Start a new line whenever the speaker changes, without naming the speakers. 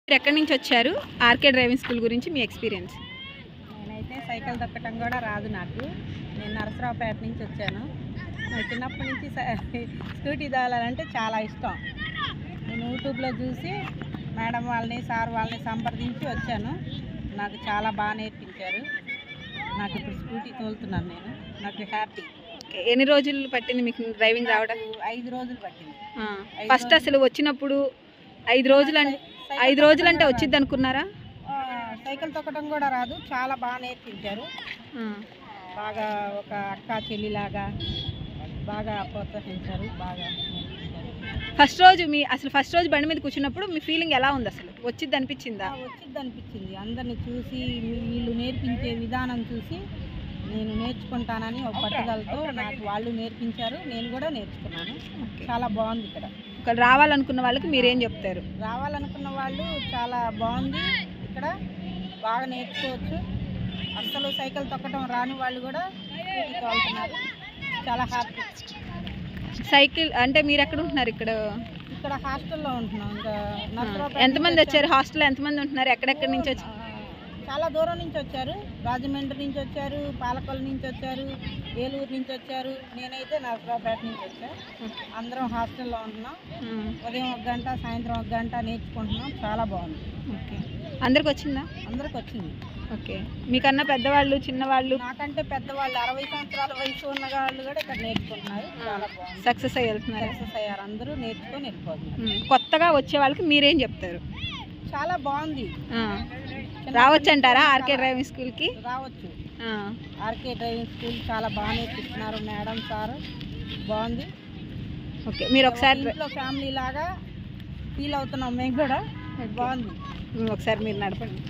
మీరు ఎక్కడి నుంచి వచ్చారు? ఆర్కే డ్రైవింగ్ స్కూల్ గురించి మీ ఎక్స్పీరియన్స్.
నేనైతే సైకిల్ తొక్కటం కూడా రాదు నాకు. నేను నరసరావుపేట నుంచి వచ్చాను. నాకు చిన్నప్పటి నుంచి స్కూటీ తోలాలంటే చాలా ఇష్టం. నేను యూట్యూబ్లో చూసి మేడం వాళ్ళని సార్ వాళ్ళని సంప్రదించి వచ్చాను. నాకు చాలా బాగా నేర్పించారు. నాకు ఇప్పుడు స్కూటీ తోలుతున్నాను నేను. నాకు హ్యాపీ.
ఎన్ని రోజులు పట్టింది మీకు డ్రైవింగ్ రావడం?
5 రోజులు పట్టింది.
ఫస్ట్ అసలు వచ్చినప్పుడు 5 రోజులు అంటే వచ్చింది అనుకున్నారా?
సైకిల్ తొక్కడం కూడా రాదు, చాలా బాగా నేర్పించారు. బాగా ఒక అక్క చెల్లిలాగా బాగా ప్రోత్సహించారు, బాగా
నేర్పించారు. ఫస్ట్ రోజు బండి మీద కూర్చున్నప్పుడు మీ ఫీలింగ్ ఎలా ఉంది? అసలు వచ్చింది అనిపించిందా?
వచ్చింది అనిపించింది. అందరిని చూసి వీళ్ళు నేర్పించే విధానం చూసి నేను నేర్చుకుంటానని ఒక పట్టుదలతో నాకు వాళ్ళు నేర్పించారు, నేను కూడా నేర్చుకున్నాను. చాలా బాగుంది ఇక్కడ.
రావాలనుకున్న వాళ్ళకి మీరేం చెప్తారు?
రావాలనుకున్న వాళ్ళు చాలా బాగుంది ఇక్కడ, బాగా నేర్చుకోవచ్చు. అస్సలు సైకిల్ తొక్కడం రాని వాళ్ళు కూడా తోలుతున్నారు, చాలా హ్యాపీ.
సైకిల్ అంటే మీరు ఎక్కడ ఉంటున్నారు?
ఇక్కడ హాస్టల్లో ఉంటున్నాం. ఇంకా
ఎంతమంది వచ్చారు? హాస్టల్లో ఎంతమంది ఉంటున్నారు? ఎక్కడెక్కడి నుంచి వచ్చి?
చాలా దూరం నుంచి వచ్చారు. రాజమండ్రి నుంచి వచ్చారు, పాలకొల్లు నుంచి వచ్చారు, ఏలూరు నుంచి వచ్చారు. నేనైతే నరసరావుపేట నుంచి వచ్చాను. అందరం హాస్టల్లో ఉంటున్నాం. ఉదయం 1 గంట, సాయంత్రం 1 గంట నేర్చుకుంటున్నాం. చాలా బాగుంది.
ఓకే, అందరికి వచ్చిందా?
అందరికి వచ్చింది.
ఓకే, మీకన్నా పెద్దవాళ్ళు చిన్నవాళ్ళు?
నాకంటే పెద్దవాళ్ళు 60 సంవత్సరాల వయసు ఉన్న వాళ్ళు కూడా ఇక్కడ నేర్చుకుంటున్నారు. చాలా బాగుంది.
సక్సెస్ అయ్యారు.
అందరూ నేర్చుకొని వెళ్ళిపోతున్నారు.
కొత్తగా వచ్చే వాళ్ళకి మీరేం చెప్తారు?
చాలా బాగుంది.
రావచ్చు అంటారా ఆర్కే డ్రైవింగ్ స్కూల్కి?
రావచ్చు. ఆర్కే డ్రైవింగ్ స్కూల్ చాలా బాగా నేర్పిస్తున్నారు మేడం, సార్. బాగుంది.
ఓకే, మీరు ఒకసారి
ఇంట్లో ఫ్యామిలీ లాగా ఫీల్ అవుతున్నాం మేము కూడా. బాగుంది.
ఒకసారి మీరు నడపండి.